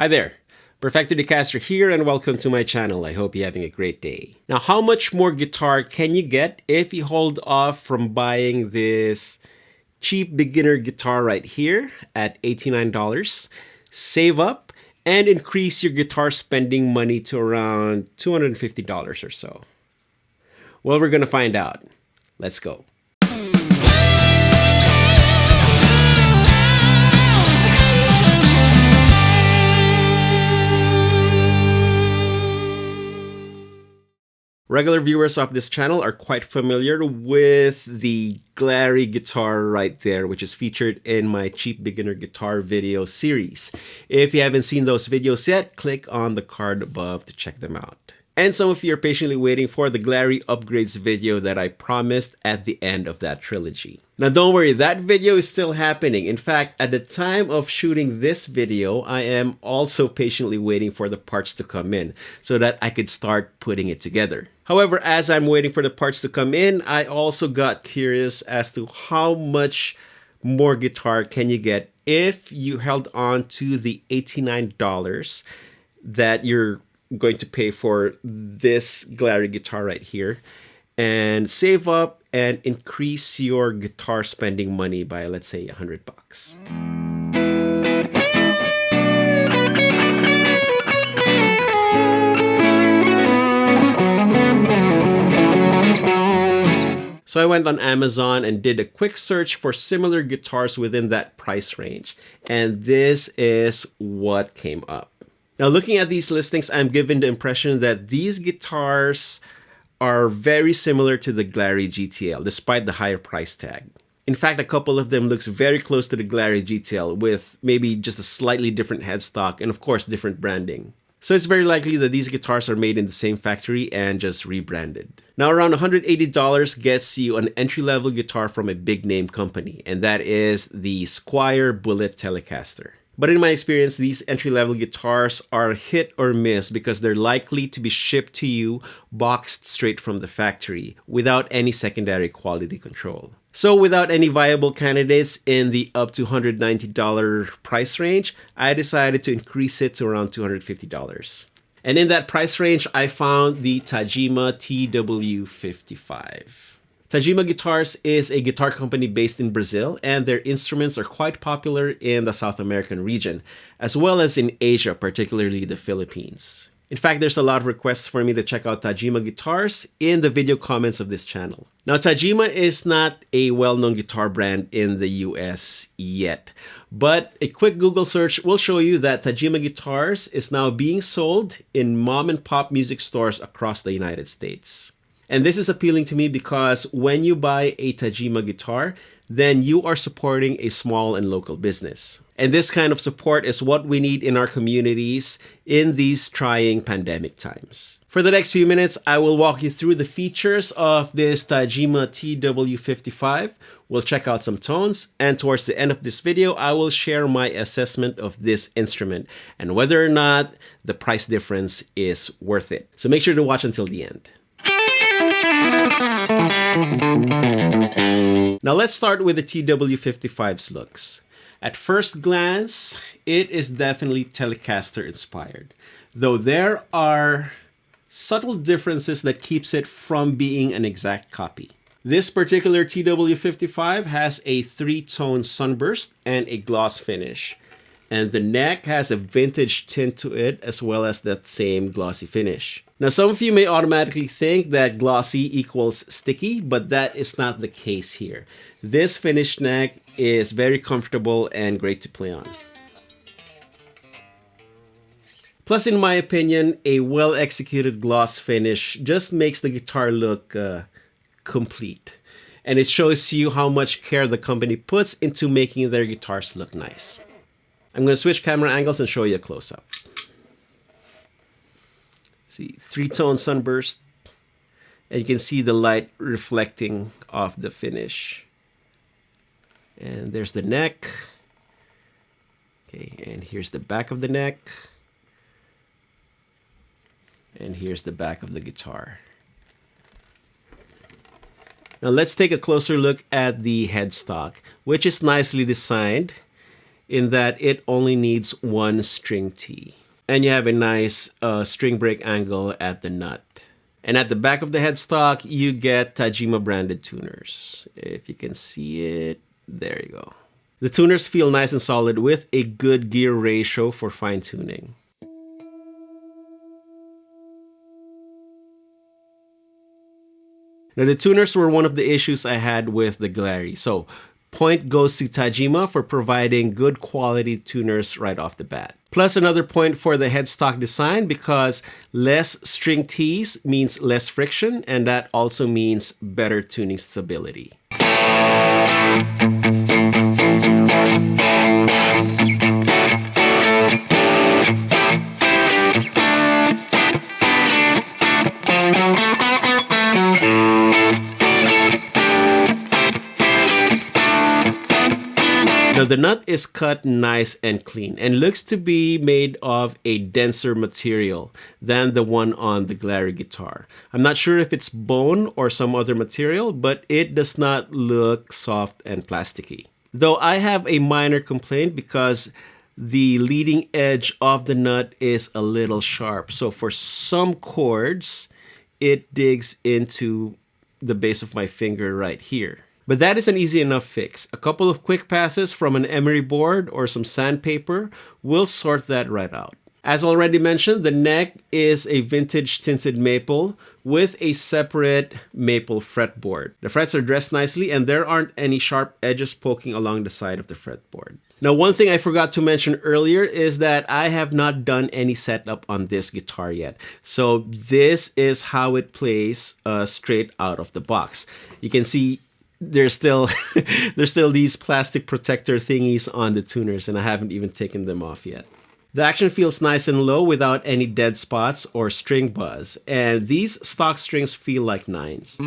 Hi there, Perfecto the Castro here and welcome to my channel. I hope you're having a great day. Now, how much more guitar can you get if you hold off from buying this cheap beginner guitar right here at $89, save up, and increase your guitar spending money to around $250 or so? Well, we're gonna find out. Let's go. Regular viewers of this channel are quite familiar with the glary guitar right there, which is featured in my cheap beginner guitar video series. If you haven't seen those videos yet, click on the card above to check them out. And some of you are patiently waiting for the glary upgrades video that I promised at the end of that trilogy. Now don't worry, that video is still happening. In fact, at the time of shooting this video, I am also patiently waiting for the parts to come in so that I could start putting it together. However, as I'm waiting for the parts to come in, I also got curious as to how much more guitar can you get if you held on to the $89 that you're going to pay for this glary guitar right here and save up and increase your guitar spending money by, let's say, $100. So I went on Amazon and did a quick search for similar guitars within that price range, and this is what came up. Now, looking at these listings, I'm given the impression that these guitars are very similar to the Glary GTL, despite the higher price tag. In fact, a couple of them looks very close to the Glary GTL with maybe just a slightly different headstock and of course different branding. So it's very likely that these guitars are made in the same factory and just rebranded. Now, around $180 gets you an entry-level guitar from a big name company, and that is the Squier Bullet Telecaster. But in my experience, these entry-level guitars are hit or miss because they're likely to be shipped to you boxed straight from the factory without any secondary quality control. So without any viable candidates in the up to $190 price range, I decided to increase it to around $250. And in that price range, I found the Tagima TW-55. Tagima Guitars is a guitar company based in Brazil, and their instruments are quite popular in the South American region, as well as in Asia, particularly the Philippines. In fact, there's a lot of requests for me to check out Tagima Guitars in the video comments of this channel. Now, Tagima is not a well-known guitar brand in the US yet, but a quick Google search will show you that Tagima Guitars is now being sold in mom-and-pop music stores across the United States. And this is appealing to me because when you buy a Tagima guitar, then you are supporting a small and local business. And this kind of support is what we need in our communities in these trying pandemic times. For the next few minutes, I will walk you through the features of this Tagima TW-55. We'll check out some tones, and towards the end of this video, I will share my assessment of this instrument and whether or not the price difference is worth it. So make sure to watch until the end. Now let's start with the TW-55's looks. At first glance, it is definitely Telecaster inspired, though there are subtle differences that keeps it from being an exact copy. This particular TW-55 has a 3-tone sunburst and a gloss finish, and the neck has a vintage tint to it as well as that same glossy finish. Now, some of you may automatically think that glossy equals sticky, but that is not the case here. This finished neck is very comfortable and great to play on. Plus, in my opinion, a well-executed gloss finish just makes the guitar look complete. And it shows you how much care the company puts into making their guitars look nice. I'm going to switch camera angles and show you a close-up. See, 3-tone sunburst, and you can see the light reflecting off the finish. And there's the neck. Okay, and here's the back of the neck. And here's the back of the guitar. Now let's take a closer look at the headstock, which is nicely designed. in that it only needs one string T. And you have a nice string break angle at the nut. And at the back of the headstock, you get Tagima branded tuners. If you can see it, there you go. The tuners feel nice and solid with a good gear ratio for fine tuning. Now, the tuners were one of the issues I had with the Glary. So, point goes to Tagima for providing good quality tuners right off the bat. Plus another point for the headstock design, because less string Ts means less friction, and that also means better tuning stability. Now the nut is cut nice and clean and looks to be made of a denser material than the one on the Glary guitar. I'm not sure if it's bone or some other material, but it does not look soft and plasticky. Though I have a minor complaint because the leading edge of the nut is a little sharp. So for some chords, it digs into the base of my finger right here. But that is an easy enough fix. A couple of quick passes from an emery board or some sandpaper will sort that right out. As already mentioned, the neck is a vintage tinted maple with a separate maple fretboard. The frets are dressed nicely and there aren't any sharp edges poking along the side of the fretboard. Now, one thing I forgot to mention earlier is that I have not done any setup on this guitar yet. So this is how it plays straight out of the box. You can see there's still these plastic protector thingies on the tuners, and I haven't even taken them off yet. The action feels nice and low without any dead spots or string buzz, and these stock strings feel like nines.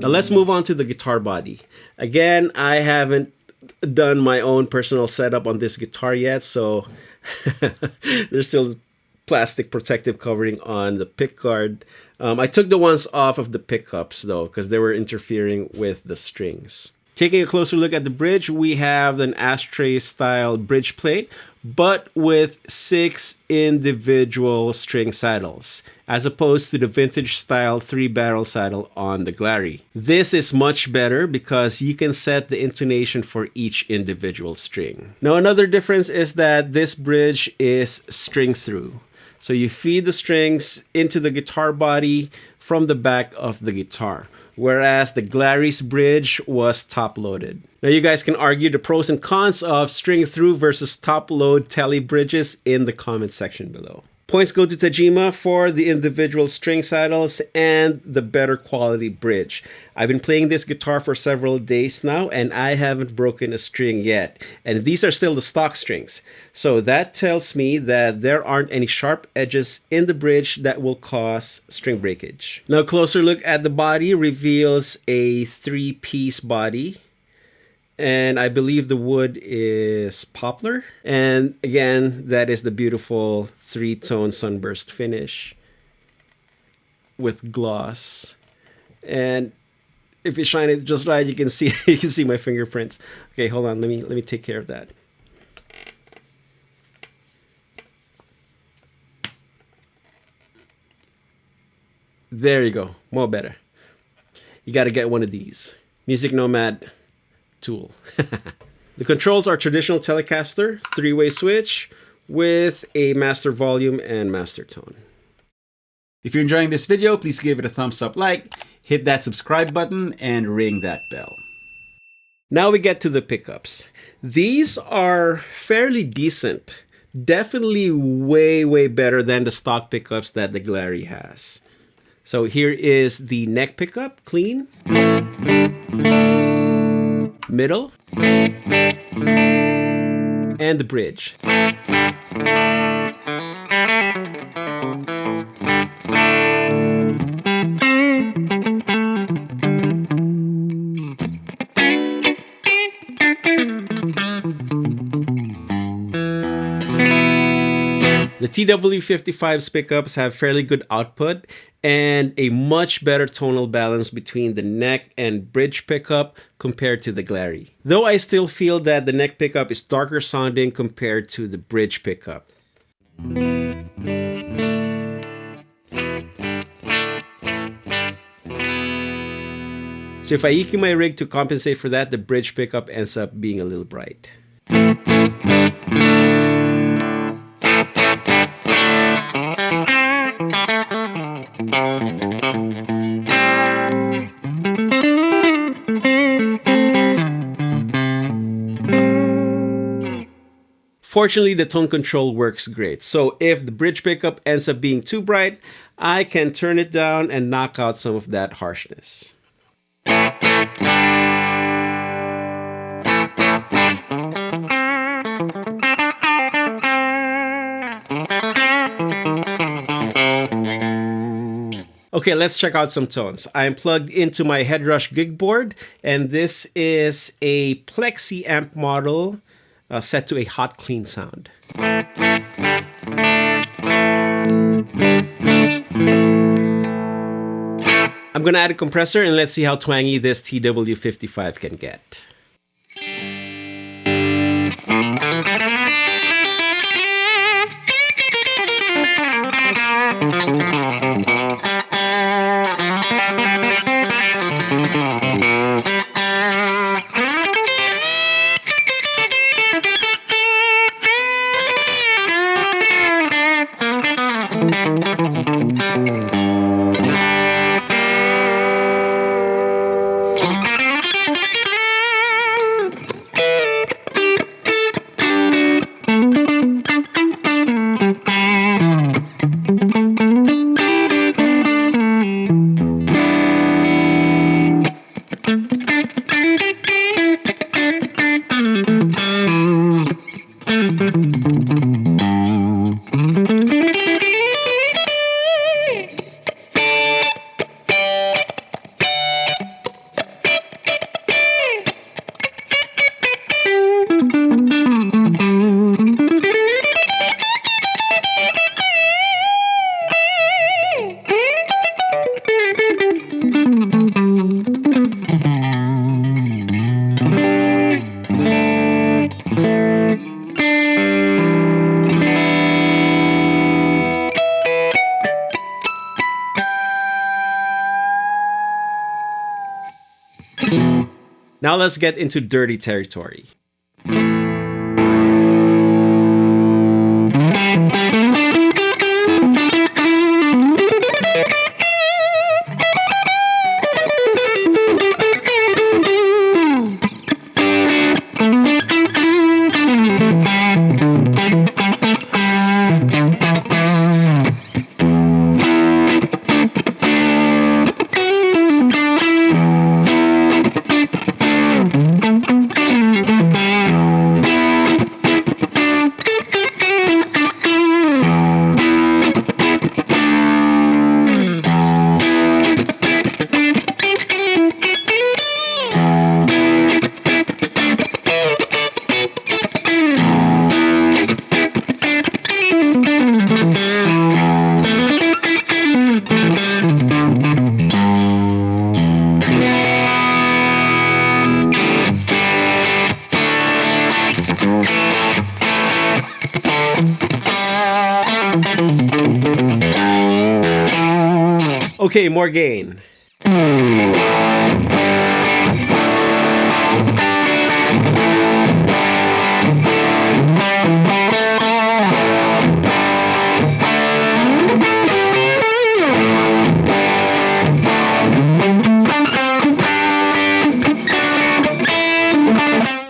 Now let's move on to the guitar body. Again, I haven't done my own personal setup on this guitar yet, so there's still plastic protective covering on the pickguard. I took the ones off of the pickups though, because they were interfering with the strings. Taking a closer look at the bridge, we have an ashtray style bridge plate, but with 6 individual string saddles, as opposed to the vintage style 3-barrel saddle on the Glary. This is much better because you can set the intonation for each individual string. Now another difference is that this bridge is string through. So you feed the strings into the guitar body from the back of the guitar, whereas the Glary's bridge was top-loaded. Now you guys can argue the pros and cons of string through versus top-load tele bridges in the comment section below. Points go to Tagima for the individual string saddles and the better quality bridge. I've been playing this guitar for several days now and I haven't broken a string yet. And these are still the stock strings. So that tells me that there aren't any sharp edges in the bridge that will cause string breakage. Now a closer look at the body reveals a 3-piece body. And I believe the wood is poplar. And again, that is the beautiful 3-tone sunburst finish with gloss. And if you shine it just right, you can see my fingerprints. Okay, hold on. Let me take care of that. There you go. More better. You got to get one of these. Music Nomad tool. The controls are traditional Telecaster 3-way switch with a master volume and master tone. If you're enjoying this video, please give it a thumbs up like, hit that subscribe button, and ring that bell. Now we get to the pickups. These are fairly decent. Definitely way better than the stock pickups that the Glary has. So here is the neck pickup, clean. Middle, and the bridge. The TW-55's pickups have fairly good output and a much better tonal balance between the neck and bridge pickup compared to the Glary. Though I still feel that the neck pickup is darker sounding compared to the bridge pickup. So if I EQ my rig to compensate for that, the bridge pickup ends up being a little bright. Fortunately, the tone control works great. So if the bridge pickup ends up being too bright, I can turn it down and knock out some of that harshness. Okay, let's check out some tones. I'm plugged into my Headrush gig board, and this is a Plexi amp model set to a hot clean sound. I'm gonna add a compressor and let's see how twangy this TW-55 can get. Now let's get into dirty territory. Okay, more gain.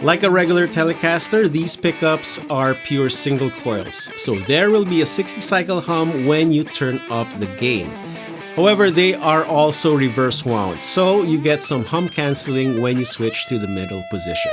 Like a regular Telecaster, these pickups are pure single coils, so there will be a 60 cycle hum when you turn up the gain. However, they are also reverse wound, so you get some hum cancelling when you switch to the middle position.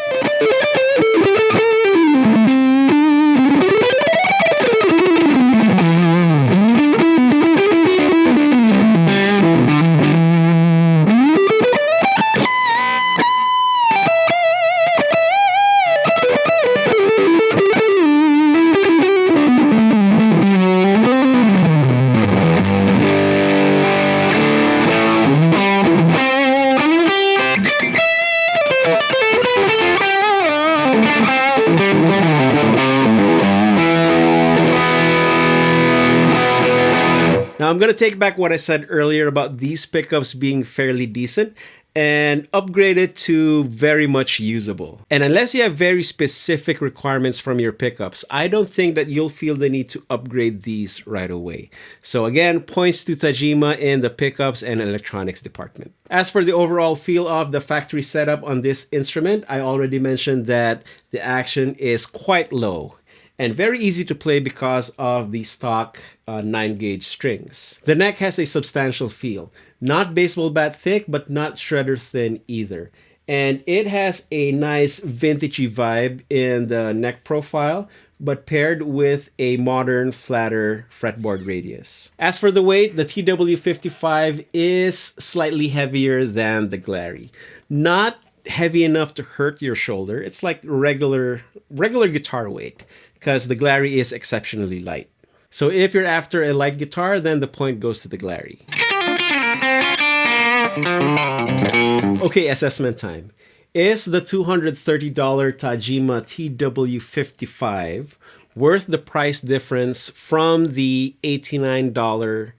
Now I'm going to take back what I said earlier about these pickups being fairly decent and upgrade it to very much usable. And unless you have very specific requirements from your pickups, I don't think that you'll feel the need to upgrade these right away. So again, points to Tagima in the pickups and electronics department. As for the overall feel of the factory setup on this instrument, I already mentioned that the action is quite low and very easy to play because of the stock 9-gauge strings. The neck has a substantial feel. Not baseball bat thick, but not shredder thin either. And it has a nice vintagey vibe in the neck profile, but paired with a modern, flatter fretboard radius. As for the weight, the TW-55 is slightly heavier than the Glary. Not heavy enough to hurt your shoulder. It's like regular guitar weight, because the Glary is exceptionally light. So if you're after a light guitar, then the point goes to the Glary. Okay, assessment time. Is the $230 Tagima TW-55 worth the price difference from the $89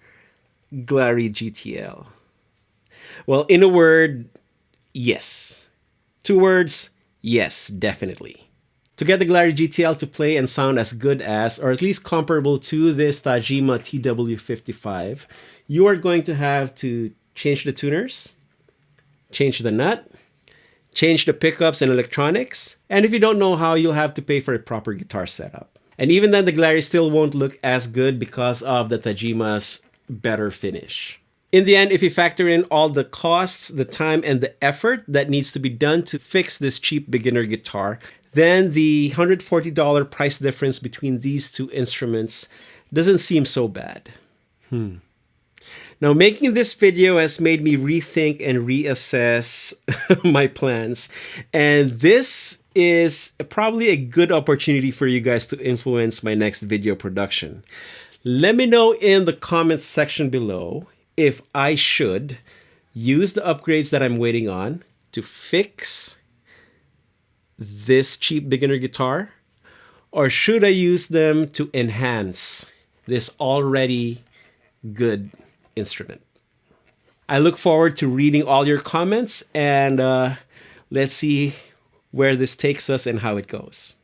Glary GTL? Well, in a word, yes. 2 words, yes, definitely. To get the Glary GTL to play and sound as good as, or at least comparable to this Tagima TW-55, you are going to have to change the tuners, change the nut, change the pickups and electronics, and if you don't know how, you'll have to pay for a proper guitar setup. And even then, the Glary still won't look as good because of the Tajima's better finish. In the end, if you factor in all the costs, the time, and the effort that needs to be done to fix this cheap beginner guitar, then the $140 price difference between these two instruments doesn't seem so bad. Now, making this video has made me rethink and reassess my plans. And this is probably a good opportunity for you guys to influence my next video production. Let me know in the comments section below if I should use the upgrades that I'm waiting on to fix this cheap beginner guitar, or should I use them to enhance this already good instrument. I look forward to reading all your comments, and let's see where this takes us and how it goes.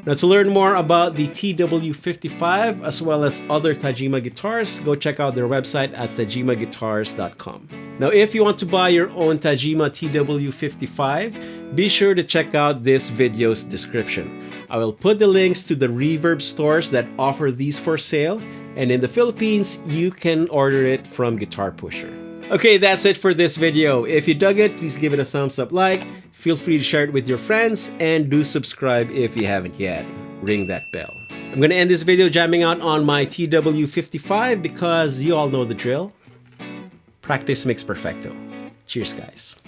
Now, to learn more about the TW-55 as well as other Tagima guitars, go check out their website at tajimaguitars.com. Now, if you want to buy your own Tagima TW-55, be sure to check out this video's description. I will put the links to the Reverb stores that offer these for sale, and in the Philippines, you can order it from Guitar Pusher. Okay, that's it for this video. If you dug it, please give it a thumbs up like, feel free to share it with your friends, and do subscribe if you haven't yet. Ring that bell. I'm gonna end this video jamming out on my TW-55 because you all know the drill. Practice makes perfecto. Cheers, guys.